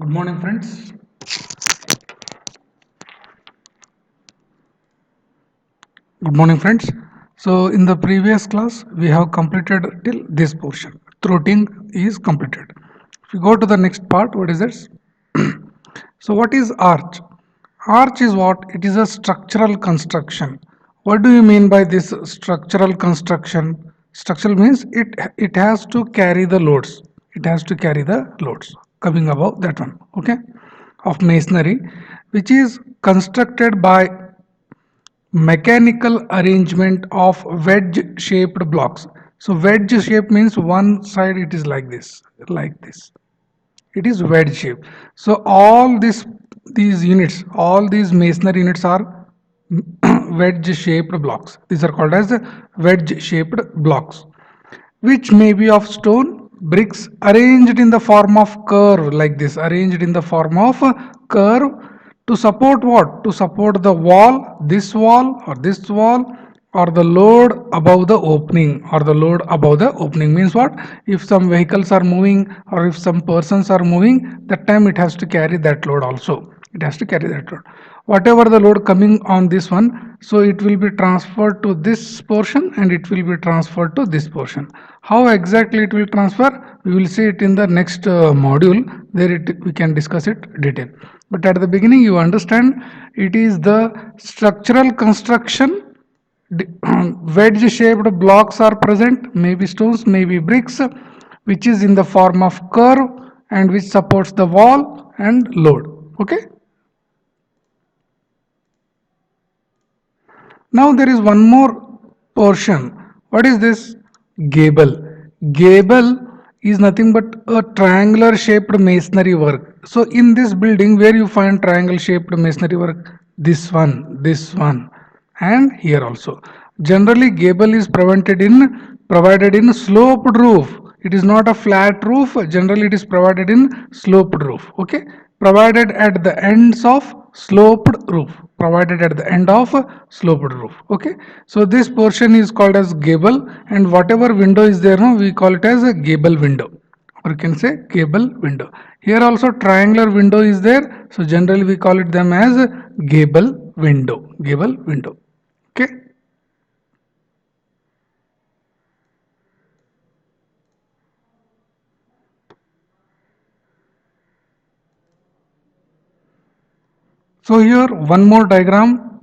Good morning, friends. Good morning, friends. So, in the previous class, we have completed till this portion. Throating is completed. If you go to the next part, what is this? So, what is arch? Arch is what? It is a structural construction. What do you mean by this structural construction? Structural means it has to carry the loads. It has to carry the loads coming above that one. Okay, of masonry, which is constructed by mechanical arrangement of wedge shaped blocks. So wedge shape means one side it is like this, it is wedge shape. So all these units, all these masonry units are wedge shaped blocks. These are called as wedge shaped blocks, which may be of stone, bricks arranged in the form of curve, like this, arranged in the form of a curve to support what? To support the wall, this wall or this wall, or the load above the opening, or the load above the opening means what? If some vehicles are moving or if some persons are moving, that time it has to carry that load also. It has to carry that load. Whatever the load coming on this one, so it will be transferred to this portion and it will be transferred to this portion. How exactly it will transfer, we will see it in the next module. There we can discuss it detail. But at the beginning you understand, it is the structural construction. Wedge shaped blocks are present, maybe stones, maybe bricks, which is in the form of curve and which supports the wall and load. Okay. Now there is one more portion. What is this? Gable. Gable is nothing but a triangular shaped masonry work. So in this building, where you find triangle shaped masonry work? This one, and here also. Generally, gable is provided in sloped roof. It is not a flat roof. Generally, it is provided in sloped roof. Okay, provided at the ends of sloped roof. Provided at the end of sloped roof. Okay, so this portion is called as gable, and whatever window is there, no, we call it as a gable window, or you can say gable window. Here also triangular window is there, so generally we call it them as a gable window. Gable window. Okay. So here one more diagram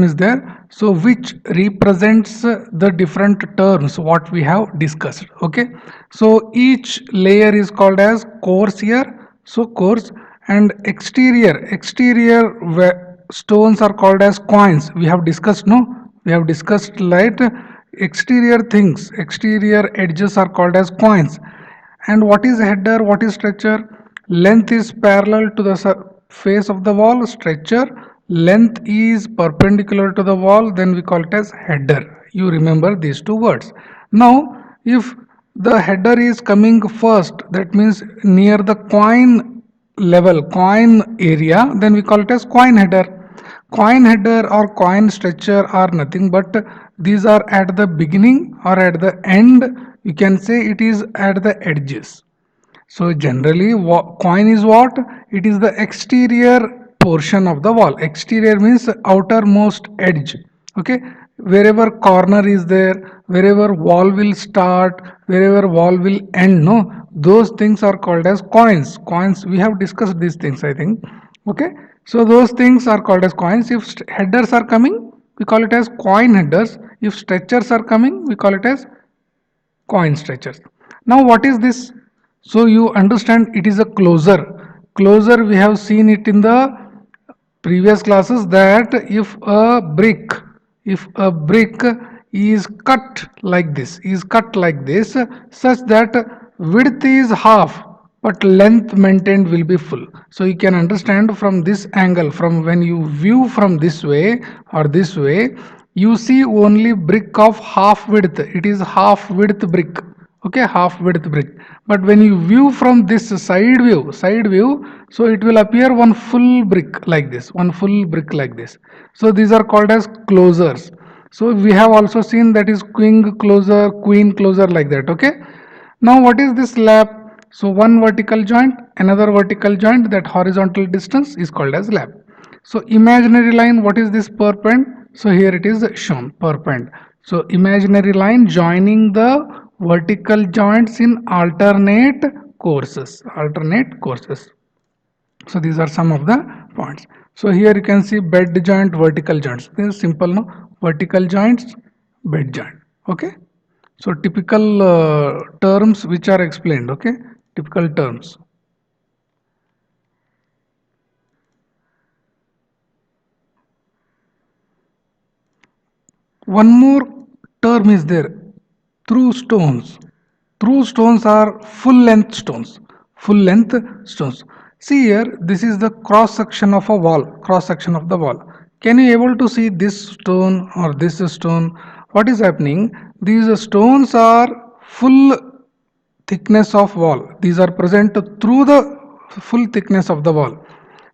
is there. So which represents the different terms what we have discussed. Okay. So each layer is called as course here. So course, and exterior stones are called as coins. We have discussed, no? We have discussed, like, exterior things, exterior edges are called as coins. And what is header? What is stretcher? Length is parallel to the face of the wall. Stretcher, length is perpendicular to the wall, then we call it as header. You remember these two words. Now, if the header is coming first, that means near the coin level, coin area, then we call it as coin header. Coin header or coin stretcher are nothing but these are at the beginning or at the end. You can say it is at the edges. So generally, coin is what? It is the exterior portion of the wall. Exterior means outermost edge. Okay, wherever corner is there, wherever wall will start, wherever wall will end. No, those things are called as coins. Coins. We have discussed these things, I think. Okay, so those things are called as coins. If headers are coming, we call it as coin headers. If stretchers are coming, we call it as coin stretchers. Now what is this? So you understand, it is a closure. Closure, we have seen it in the previous classes, that if a brick is cut like this, such that width is half but length maintained will be full. So you can understand from this angle, from when you view from this way or this way, you see only brick of half width. It is half width brick. Okay, half width brick. But when you view from this side view, so it will appear one full brick like this, one full brick like this. So these are called as closures. So we have also seen that is queen closure like that. Okay. Now what is this slab? So one vertical joint, another vertical joint, that horizontal distance is called as lap. So imaginary line, what is this perpend? So here it is shown, perpend. So imaginary line joining the vertical joints in alternate courses, alternate courses. So these are some of the points. So here you can see bed joint, vertical joints. This is simple, no? Vertical joints, bed joint. Okay. So typical terms which are explained. Okay. Typical terms. One more term is there, through stones. Through stones are full length stones. Full length stones. See here, this is the cross section of a wall, cross section of the wall. Can you able to see this stone or this stone? What is happening? These stones are full thickness of wall. These are present through the full thickness of the wall.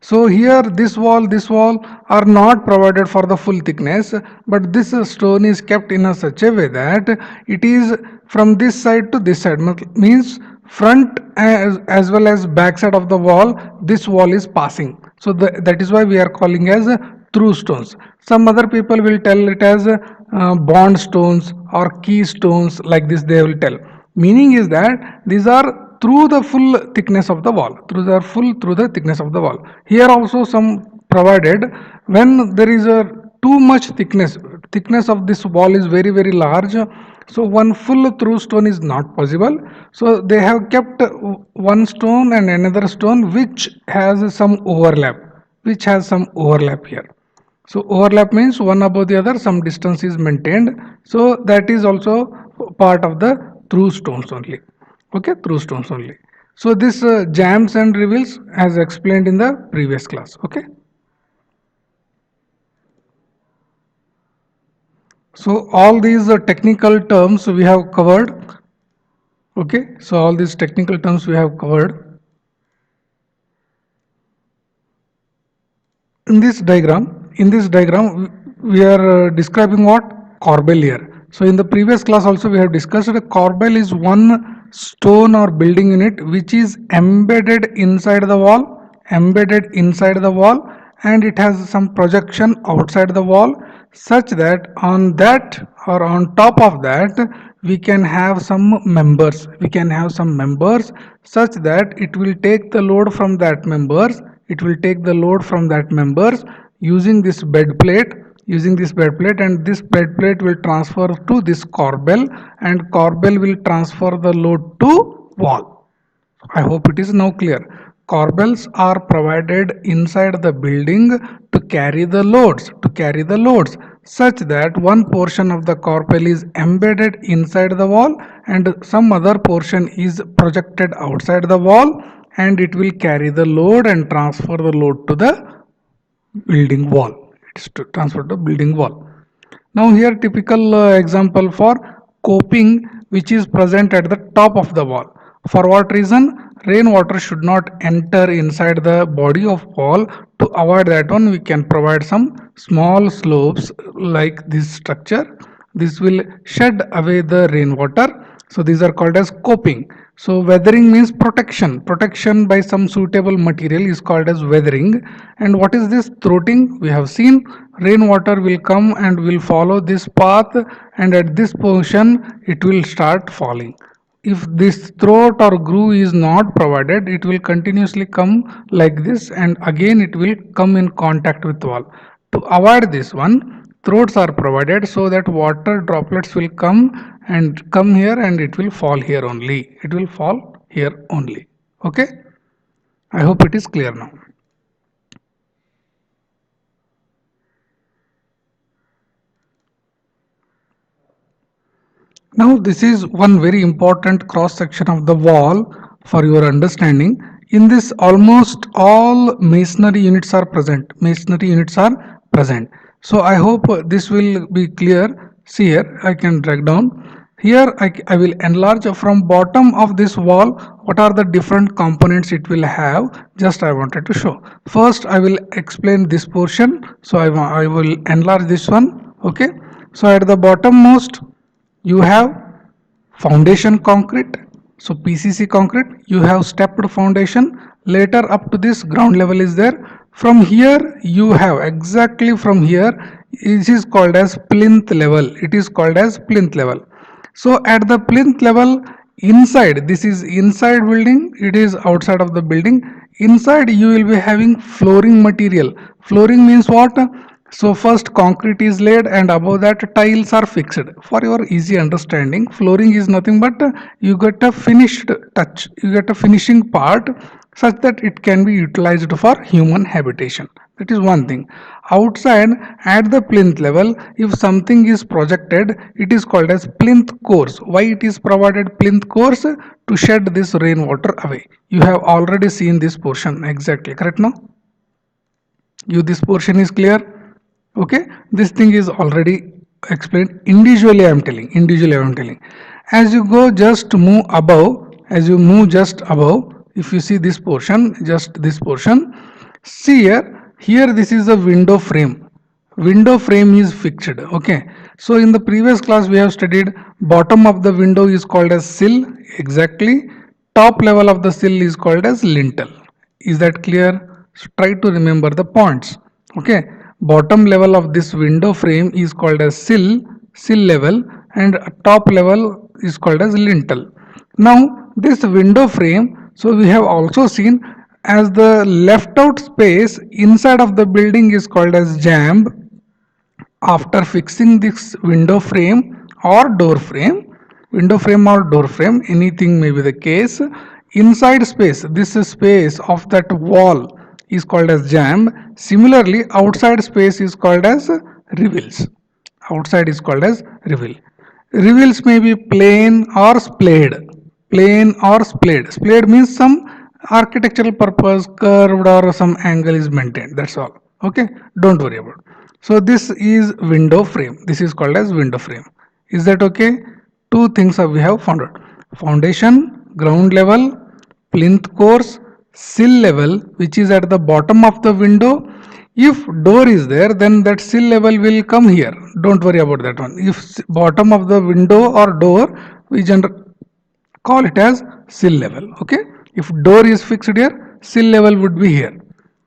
So here this wall are not provided for the full thickness, but this stone is kept in a such a way that it is from this side to this side, means front as well as back side of the wall, this wall is passing. So that is why we are calling as through stones. Some other people will tell it as bond stones or key stones, like this they will tell. Meaning is that these are through the full thickness of the wall, through the thickness of the wall. Here also some provided, when there is a too much thickness of this wall is very large, so one full through stone is not possible. So they have kept one stone and another stone which has some overlap, here. So overlap means one above the other, some distance is maintained. So that is also part of the through stones only. Okay, through stones only. So this jams and reveals as explained in the previous class. Okay. So all these technical terms we have covered. Okay. So all these technical terms we have covered. In this diagram we are describing what? Corbel here. So in the previous class also we have discussed that corbel is one stone or building unit which is embedded inside the wall, and it has some projection outside the wall, such that on that or on top of that we can have some members such that it will take the load from that members, using this bed plate, and this bed plate will transfer to this corbel, and corbel will transfer the load to wall. I hope it is now clear. Corbels are provided inside the building to carry the loads, such that one portion of the corbel is embedded inside the wall and some other portion is projected outside the wall, and it will carry the load and transfer the load to the building wall. It is to transfer to building wall. Now here typical example for coping which is present at the top of the wall. For what reason? Rainwater should not enter inside the body of wall. To avoid that one, we can provide some small slopes like this structure. This will shed away the rainwater. So these are called as coping. So weathering means protection. Protection by some suitable material is called as weathering. And what is this throating? We have seen rainwater will come and will follow this path, and at this position it will start falling. If this throat or groove is not provided, it will continuously come like this, and again it will come in contact with wall. To avoid this one, throats are provided so that water droplets will come here, and it will fall here only. Okay. I hope it is clear now. Now this is one very important cross section of the wall for your understanding. In this almost all masonry units are present. So I hope this will be clear. See here, I can drag down. Here I will enlarge from bottom of this wall. What are the different components it will have? Just I wanted to show. First I will explain this portion. So I will enlarge this one. Okay. So at the bottom most you have foundation concrete, So PCC concrete, you have stepped foundation. Later up to this ground level is there. From here you have exactly from here, it is called as plinth level. It is called as plinth level. So at the plinth level, inside, this is inside building, it is outside of the building. Inside you will be having flooring material. Flooring means what? So first concrete is laid and above that tiles are fixed. For your easy understanding, flooring is nothing but you get a finished touch, you get a finishing part such that it can be utilized for human habitation. That is one thing. Outside at the plinth level, if something is projected, it is called as plinth course. Why it is provided plinth course? To shed this rainwater away. You have already seen this portion exactly, correct now? You this portion is clear? Okay, this thing is already explained. Individually I am telling, individually I am telling. As you go just move above, as you move just above, if you see this portion, just this portion, see here, here this is a window frame. Window frame is fixed. Okay, so in the previous class we have studied bottom of the window is called as sill. Exactly, top level of the sill is called as lintel. Is that clear? So try to remember the points. Okay, bottom level of this window frame is called as sill level, and top level is called as lintel. Now this window frame, so we have also seen as the left out space inside of the building is called as jamb. After fixing this window frame or door frame, anything may be the case, inside space, this space of that wall is called as jamb. Similarly, outside space is called as revels. Outside is called as reveal. Revels may be plain or splayed. Plain or splayed. Splayed means some architectural purpose, curved or some angle is maintained. That's all. Okay, don't worry about it. So this is window frame. This is called as window frame. Is that okay? Two things we have found out. Foundation, ground level, plinth course, sill level, which is at the bottom of the window. If door is there, then that sill level will come here. Don't worry about that one. If bottom of the window or door, we call it as sill level. Okay, if door is fixed here, sill level would be here.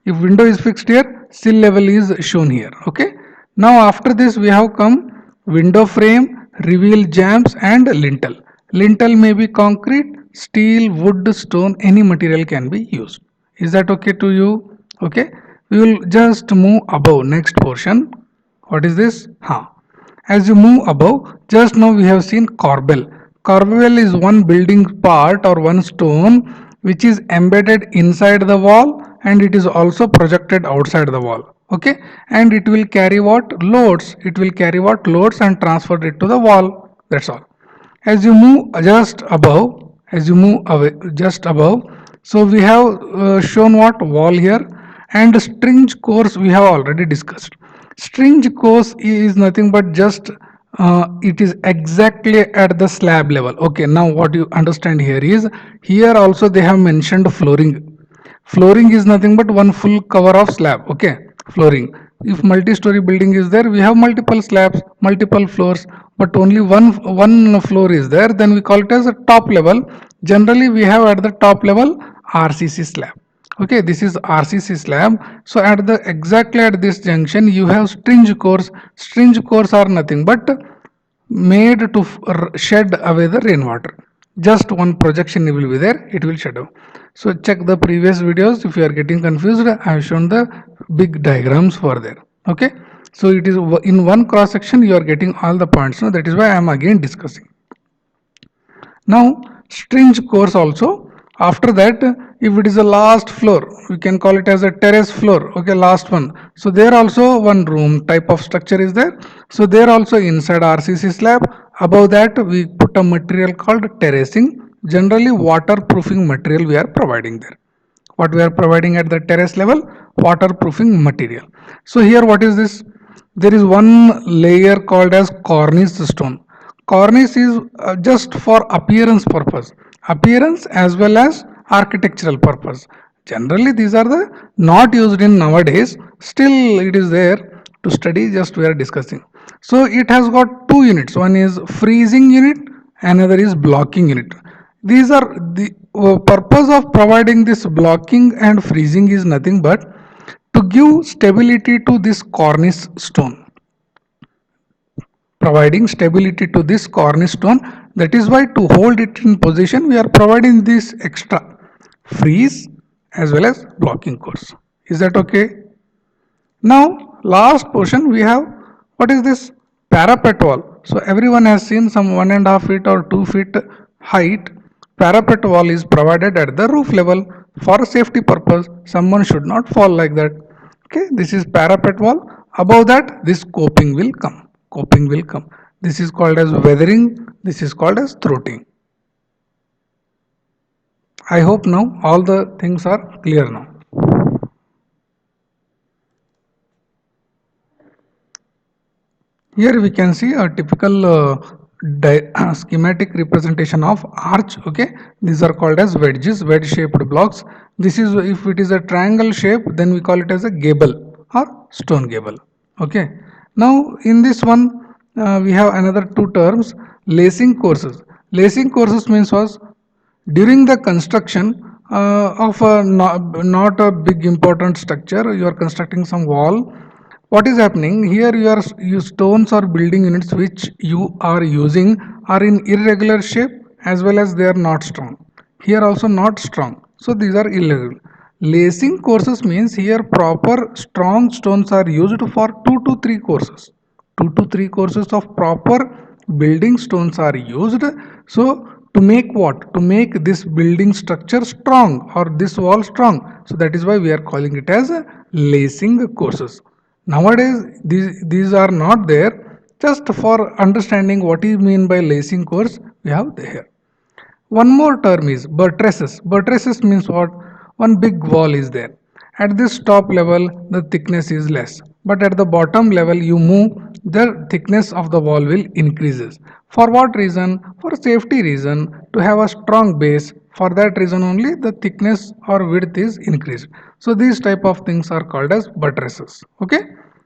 If window is fixed here, sill level is shown here. Okay, now after this we have come window frame, reveal jambs and lintel. Lintel may be concrete, steel, wood, stone, any material can be used. Is that okay to you? Okay, we will just move above next portion. What is this? As you move above, just now we have seen corbel. Corbel is one building part or one stone which is embedded inside the wall and it is also projected outside the wall. Okay, and it will carry what loads? It will carry what loads and transfer it to the wall. That's all. As you move just above, as you move away just above, so we have shown what wall here, and string course we have already discussed. String course is nothing but just it is exactly at the slab level. Okay, now what you understand here is, here also they have mentioned flooring. Flooring is nothing but one full cover of slab. Okay, flooring. If multi-story building is there, we have multiple slabs, multiple floors, but only one floor is there, then we call it as a top level. Generally we have at the top level RCC slab. Okay, this is RCC slab. So at the exactly at this junction you have string cores. String cores are nothing but made to shed away the rainwater. Just one projection will be there, it will shed away. So check the previous videos. If you are getting confused, I have shown the big diagrams for there. Okay, so it is in one cross section you are getting all the points. No, that is why I am again discussing. Now string course also, after that if it is a last floor, we can call it as a terrace floor. Okay, last one. So there also one room type of structure is there. So there also inside RCC slab, above that we put a material called terracing. Generally waterproofing material we are providing there. What we are providing at the terrace level? Waterproofing material. So here what is this? There is one layer called as cornice stone. Cornice is just for appearance purpose, appearance as well as architectural purpose. Generally these are the not used in nowadays, still it is there to study, just we are discussing. So it has got two units, one is freezing unit, another is blocking unit. These are the purpose of providing this blocking and freezing is nothing but to give stability to this cornice stone, providing stability to this cornerstone. That is why to hold it in position we are providing this extra freeze as well as blocking course. Is that okay? Now last portion we have, what is this parapet wall? So everyone has seen some 1.5 feet or 2 feet height parapet wall is provided at the roof level for a safety purpose. Someone should not fall like that. Okay, this is parapet wall. Above that this coping will come. Coping will come. This is called as weathering. This is called as throating. I hope now all the things are clear now. Here we can see a typical schematic representation of arch. Okay, these are called as wedges, wedge shaped blocks. This is, if it is a triangle shape, then we call it as a gable or stone gable. Okay, now in this one we have another two terms, lacing courses. Lacing courses means was during the construction of a not a big important structure, you are constructing some wall. What is happening here, your stones or building units which you are using are in irregular shape, as well as they are not strong. Here also not strong, so these are illegal. Lacing courses means here proper strong stones are used for 2 to 3 courses. 2 to 3 courses of proper building stones are used. So to make what, to make this building structure strong or this wall strong, so that is why we are calling it as lacing courses. Nowadays these are not there. Just for understanding what is mean by lacing course, we have here. One more term is buttresses. Buttresses means what? One big wall is there. At this top level, the thickness is less. But at the bottom level, you move, the thickness of the wall will increases. For what reason? For safety reason, to have a strong base. For that reason only, the thickness or width is increased. So these type of things are called as buttresses. Okay.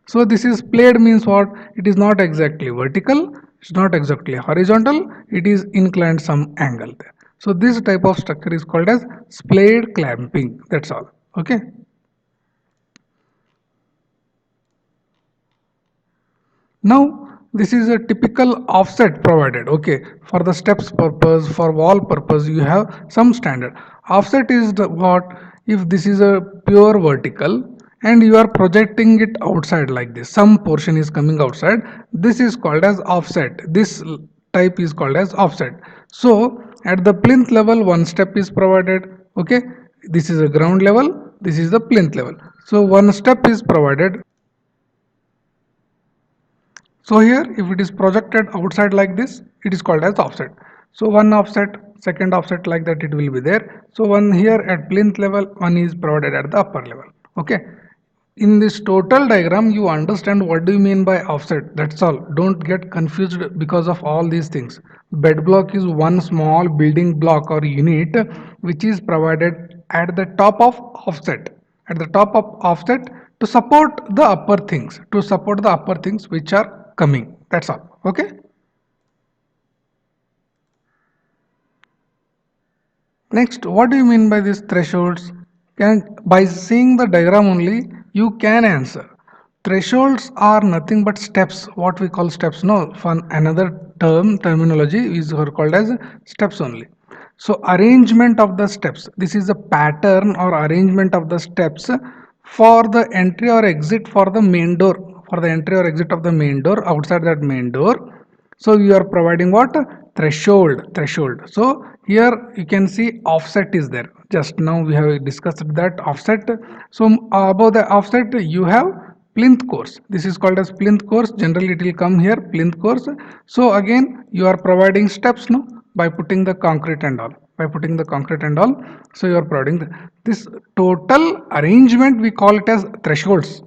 So this is played means what? It is not exactly vertical, it's not exactly horizontal, it is inclined some angle there. So this type of structure is called as splayed clamping. That's all. Okay. Now this is a typical offset provided. Okay, for the steps purpose, for wall purpose, you have some standard. Offset is the what? If this is a pure vertical and you are projecting it outside like this, some portion is coming outside, this is called as offset. This type is called as offset. So at the plinth level one step is provided. Okay, this is a ground level, this is the plinth level, so one step is provided. So here if it is projected outside like this, it is called as offset. So one offset, second offset, like that it will be there. So one here at plinth level, one is provided at the upper level. Okay. In this total diagram, you understand what do you mean by offset. That's all. Don't get confused because of all these things. Bed block is one small building block or unit which is provided at the top of offset. At the top of offset to support the upper things, to support the upper things which are coming. That's all. Okay. Next, what do you mean by these thresholds? By seeing the diagram only, you can answer. Thresholds are nothing but steps, what we call steps. No, for another terminology is called as steps only. So arrangement of the steps. This is a pattern or arrangement of the steps for the entry or exit for the main door. For the entry or exit of the main door, outside that main door, so you are providing what? Threshold. So here you can see offset is there. Just now we have discussed that offset. So above the offset you have plinth course. This is called as plinth course. Generally it will come here, plinth course. So again you are providing steps, no, by putting the concrete and all, by putting the concrete and all. So you are providing this total arrangement, we call it as thresholds.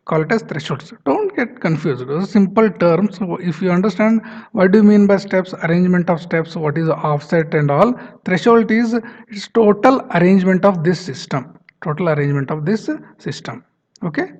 Call it as thresholds. Don't get confused. Those are simple terms. So if you understand what do you mean by steps, arrangement of steps, what is offset and all, threshold is its total arrangement of this system. Total arrangement of this system. Okay.